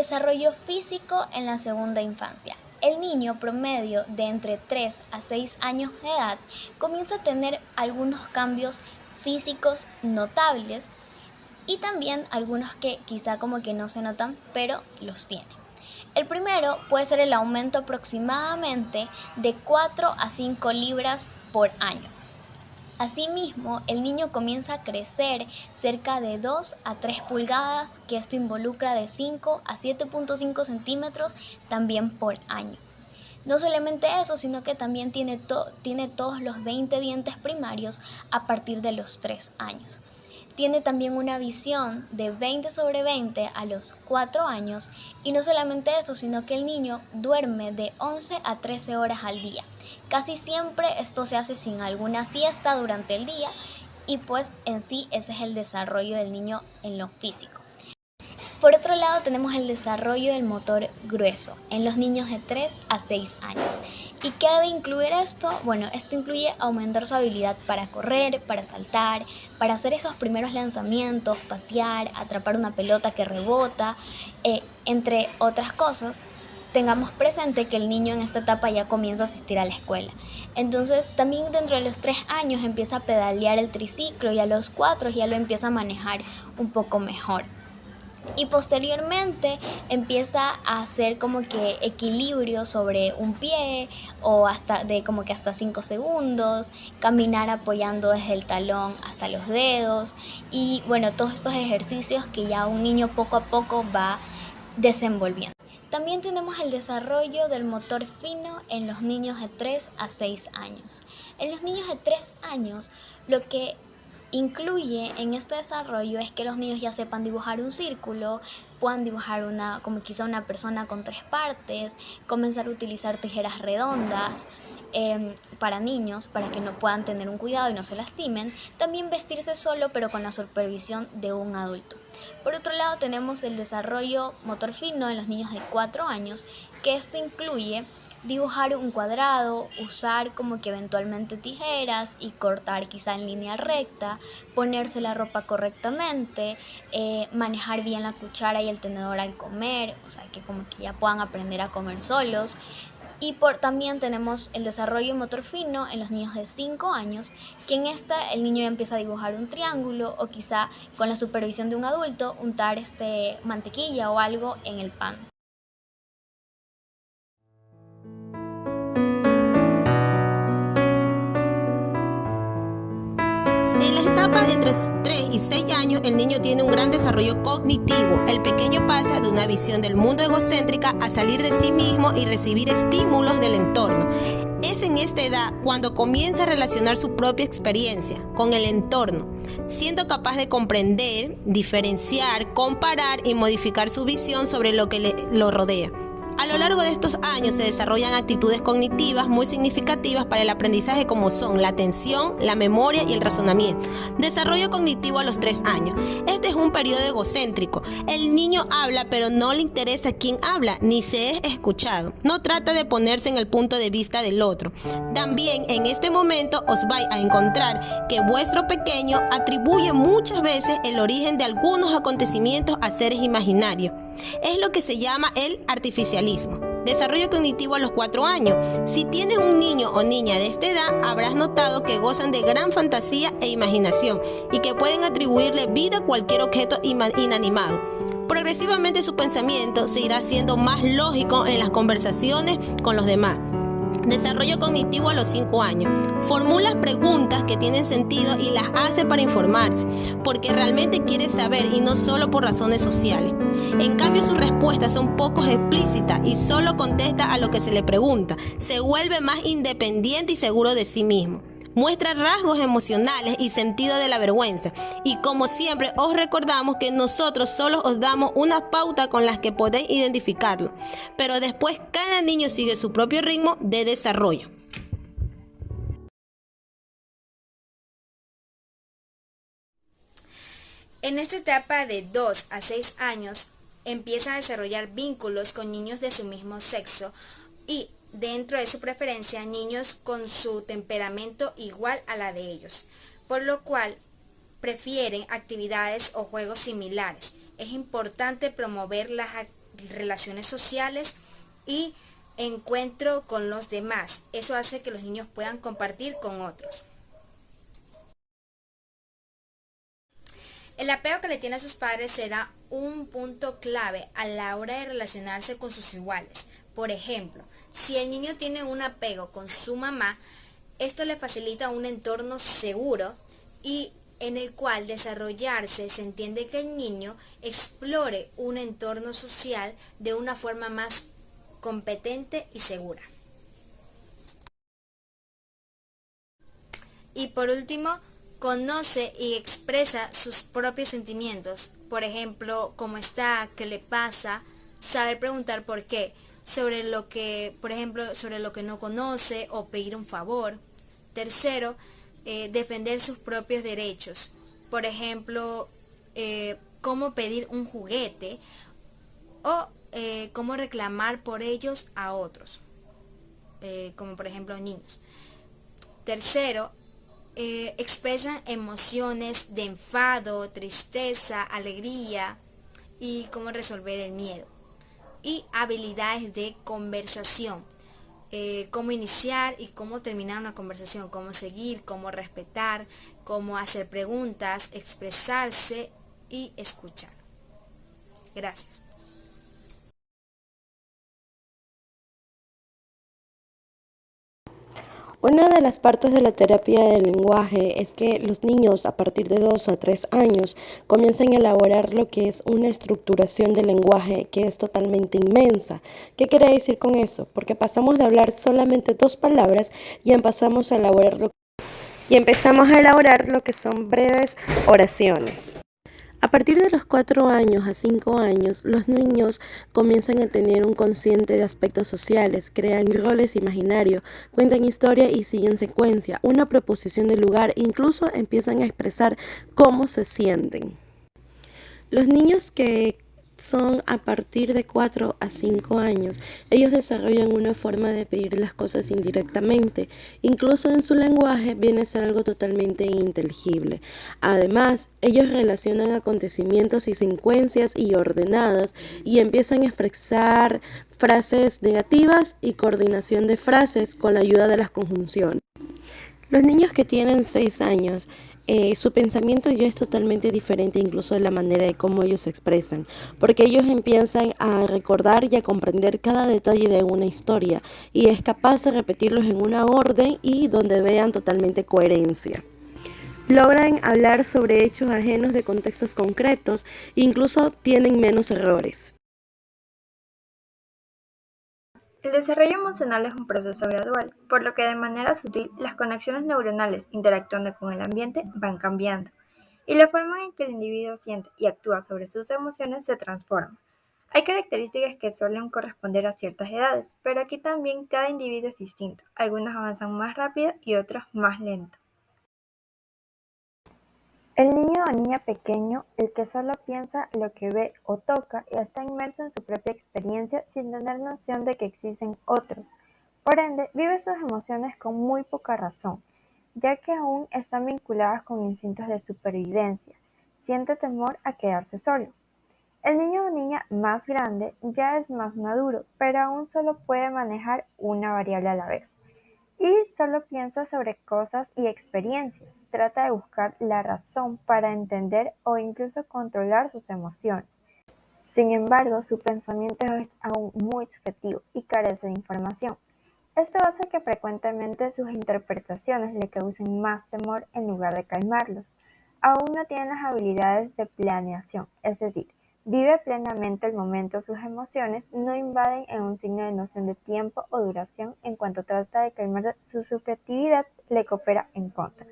Desarrollo físico en la segunda infancia. El niño promedio de entre 3 a 6 años de edad comienza a tener algunos cambios físicos notables y también algunos que quizá como que no se notan, pero los tiene. El primero puede ser el aumento aproximadamente de 4 a 5 libras por año. Asimismo, el niño comienza a crecer cerca de 2 a 3 pulgadas, que esto involucra de 5 a 7.5 centímetros también por año. No solamente eso, sino que también tiene todos los 20 dientes primarios a partir de los 3 años. Tiene también una visión de 20/20 a los 4 años y no solamente eso, sino que el niño duerme de 11 a 13 horas al día. Casi siempre esto se hace sin alguna siesta durante el día y pues en sí ese es el desarrollo del niño en lo físico. Por otro lado tenemos el desarrollo del motor grueso en los niños de 3 a 6 años. ¿Y qué debe incluir esto? Bueno, esto incluye aumentar su habilidad para correr, para saltar, para hacer esos primeros lanzamientos, patear, atrapar una pelota que rebota, entre otras cosas. Tengamos presente que el niño en esta etapa ya comienza a asistir a la escuela. Entonces también dentro de los 3 años empieza a pedalear el triciclo y a los 4 ya lo empieza a manejar un poco mejor. Y posteriormente empieza a hacer como que equilibrio sobre un pie o hasta 5 segundos, caminar apoyando desde el talón hasta los dedos y bueno, todos estos ejercicios que ya un niño poco a poco va desenvolviendo. También tenemos el desarrollo del motor fino en los niños de 3 a 6 años. En los niños de 3 años lo que incluye en este desarrollo es que los niños ya sepan dibujar un círculo, puedan dibujar como quizá una persona con 3 partes, comenzar a utilizar tijeras redondas para niños, para que no puedan tener un cuidado y no se lastimen. También vestirse solo pero con la supervisión de un adulto. Por otro lado tenemos el desarrollo motor fino en los niños de 4 años, que esto incluye dibujar un cuadrado, usar como que eventualmente tijeras y cortar quizá en línea recta, ponerse la ropa correctamente, manejar bien la cuchara y el tenedor al comer, o sea que como que ya puedan aprender a comer solos. Y también tenemos el desarrollo motor fino en los niños de 5 años, que en esta el niño ya empieza a dibujar un triángulo o quizá con la supervisión de un adulto untar mantequilla o algo en el pan. En las etapas entre 3 y 6 años, el niño tiene un gran desarrollo cognitivo. El pequeño pasa de una visión del mundo egocéntrica a salir de sí mismo y recibir estímulos del entorno. Es en esta edad cuando comienza a relacionar su propia experiencia con el entorno, siendo capaz de comprender, diferenciar, comparar y modificar su visión sobre lo que lo rodea. A lo largo de estos años se desarrollan actitudes cognitivas muy significativas para el aprendizaje como son la atención, la memoria y el razonamiento. Desarrollo cognitivo a los 3 años. Este es un periodo egocéntrico. El niño habla pero no le interesa quién habla ni se es escuchado. No trata de ponerse en el punto de vista del otro. También en este momento os vais a encontrar que vuestro pequeño atribuye muchas veces el origen de algunos acontecimientos a seres imaginarios. Es lo que se llama el artificialismo. Desarrollo cognitivo a los 4 años. Si tienes un niño o niña de esta edad, habrás notado que gozan de gran fantasía e imaginación y que pueden atribuirle vida a cualquier objeto inanimado. Progresivamente su pensamiento se irá haciendo más lógico en las conversaciones con los demás. Desarrollo cognitivo a los 5 años. Formula preguntas que tienen sentido y las hace para informarse, porque realmente quiere saber y no solo por razones sociales. En cambio, sus respuestas son poco explícitas y solo contesta a lo que se le pregunta. Se vuelve más independiente y seguro de sí mismo. Muestra rasgos emocionales y sentido de la vergüenza. Y como siempre os recordamos que nosotros solo os damos una pauta con las que podéis identificarlo. Pero después cada niño sigue su propio ritmo de desarrollo. En esta etapa de 2 a 6 años empiezan a desarrollar vínculos con niños de su mismo sexo y dentro de su preferencia niños con su temperamento igual a la de ellos, por lo cual prefieren actividades o juegos similares. Es importante promover las relaciones sociales y encuentro con los demás. Eso hace que los niños puedan compartir con otros. El apego que le tiene a sus padres será un punto clave a la hora de relacionarse con sus iguales. Por ejemplo, si el niño tiene un apego con su mamá, esto le facilita un entorno seguro y en el cual desarrollarse. Se entiende que el niño explore un entorno social de una forma más competente y segura. Y por último, conoce y expresa sus propios sentimientos. Por ejemplo, cómo está, qué le pasa, saber preguntar por qué, sobre lo que, por ejemplo, sobre lo que no conoce o pedir un favor. Tercero, defender sus propios derechos. Por ejemplo, cómo pedir un juguete o cómo reclamar por ellos a otros, como por ejemplo niños. Tercero, expresan emociones de enfado, tristeza, alegría y cómo resolver el miedo. Y habilidades de conversación, cómo iniciar y cómo terminar una conversación, cómo seguir, cómo respetar, cómo hacer preguntas, expresarse y escuchar. Gracias. Una de las partes de la terapia del lenguaje es que los niños a partir de 2 a 3 años comienzan a elaborar lo que es una estructuración del lenguaje que es totalmente inmensa. ¿Qué quiere decir con eso? Porque pasamos de hablar solamente 2 palabras y empezamos a elaborar lo que son breves oraciones. A partir de los 4 años a 5 años, los niños comienzan a tener un consciente de aspectos sociales, crean roles imaginarios, cuentan historia y siguen secuencia, una proposición de lugar, incluso empiezan a expresar cómo se sienten. Los niños que son a partir de 4 a 5 años, ellos desarrollan una forma de pedir las cosas indirectamente, incluso en su lenguaje viene a ser algo totalmente ininteligible. Además, ellos relacionan acontecimientos y secuencias y ordenadas y empiezan a expresar frases negativas y coordinación de frases con la ayuda de las conjunciones. Los niños que tienen 6 años, su pensamiento ya es totalmente diferente incluso de la manera de cómo ellos se expresan, porque ellos empiezan a recordar y a comprender cada detalle de una historia y es capaz de repetirlos en una orden y donde vean totalmente coherencia. Logran hablar sobre hechos ajenos de contextos concretos, incluso tienen menos errores. El desarrollo emocional es un proceso gradual, por lo que de manera sutil las conexiones neuronales interactuando con el ambiente van cambiando, y la forma en que el individuo siente y actúa sobre sus emociones se transforma. Hay características que suelen corresponder a ciertas edades, pero aquí también cada individuo es distinto, algunos avanzan más rápido y otros más lento. El niño o niña pequeño, el que solo piensa lo que ve o toca y está inmerso en su propia experiencia sin tener noción de que existen otros. Por ende, vive sus emociones con muy poca razón, ya que aún están vinculadas con instintos de supervivencia. Siente temor a quedarse solo. El niño o niña más grande ya es más maduro, pero aún solo puede manejar una variable a la vez. Y solo piensa sobre cosas y experiencias, trata de buscar la razón para entender o incluso controlar sus emociones. Sin embargo, su pensamiento es aún muy subjetivo y carece de información. Esto hace que frecuentemente sus interpretaciones le causen más temor en lugar de calmarlos. Aún no tiene las habilidades de planeación, es decir, vive plenamente el momento, sus emociones no invaden en un signo de noción de tiempo o duración en cuanto trata de calmar su subjetividad le coopera en contra.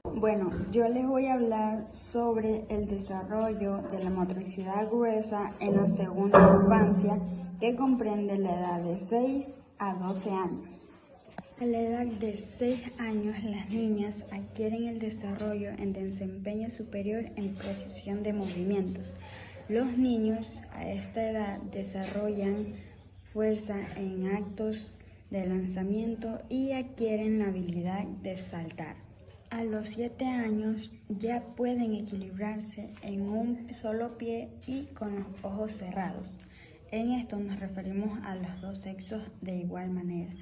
Bueno, yo les voy a hablar sobre el desarrollo de la motricidad gruesa en la segunda infancia que comprende la edad de 6 a 12 años. A la edad de 6 años, las niñas adquieren el desarrollo en desempeño superior en precisión de movimientos. Los niños a esta edad desarrollan fuerza en actos de lanzamiento y adquieren la habilidad de saltar. A los 7 años ya pueden equilibrarse en un solo pie y con los ojos cerrados. En esto nos referimos a los dos sexos de igual manera.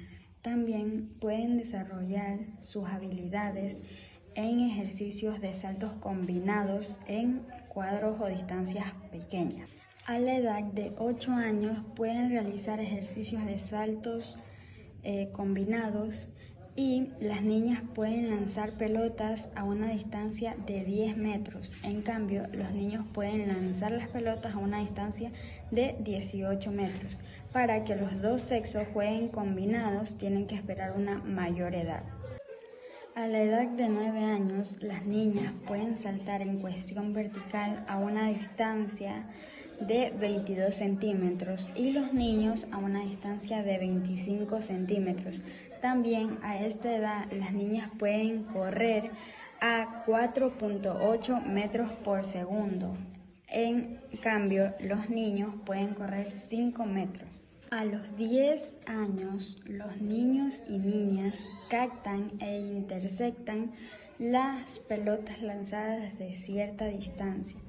También pueden desarrollar sus habilidades en ejercicios de saltos combinados en cuadros o distancias pequeñas. A la edad de 8 años pueden realizar ejercicios de saltos combinados y las niñas pueden lanzar pelotas a una distancia de 10 metros. En cambio, los niños pueden lanzar las pelotas a una distancia de 18 metros. Para que los dos sexos jueguen combinados, tienen que esperar una mayor edad. A la edad de 9 años, las niñas pueden saltar en posición vertical a una distancia de 22 centímetros y los niños a una distancia de 25 centímetros. También a esta edad las niñas pueden correr a 4.8 metros por segundo. En cambio, los niños pueden correr 5 metros. A los 10 años, los niños y niñas captan e interceptan las pelotas lanzadas desde cierta distancia.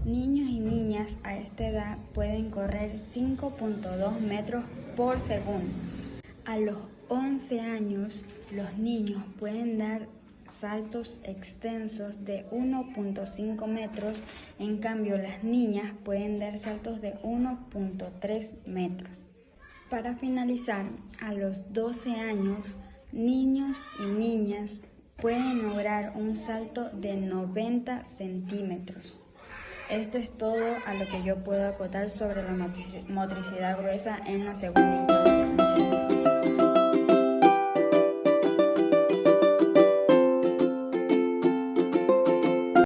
Niños y niñas a esta edad pueden correr 5.2 metros por segundo. A los 11 años, los niños pueden dar saltos extensos de 1.5 metros, en cambio las niñas pueden dar saltos de 1.3 metros. Para finalizar, a los 12 años, niños y niñas pueden lograr un salto de 90 centímetros. Esto es todo a lo que yo puedo acotar sobre la motricidad gruesa en la segunda infancia.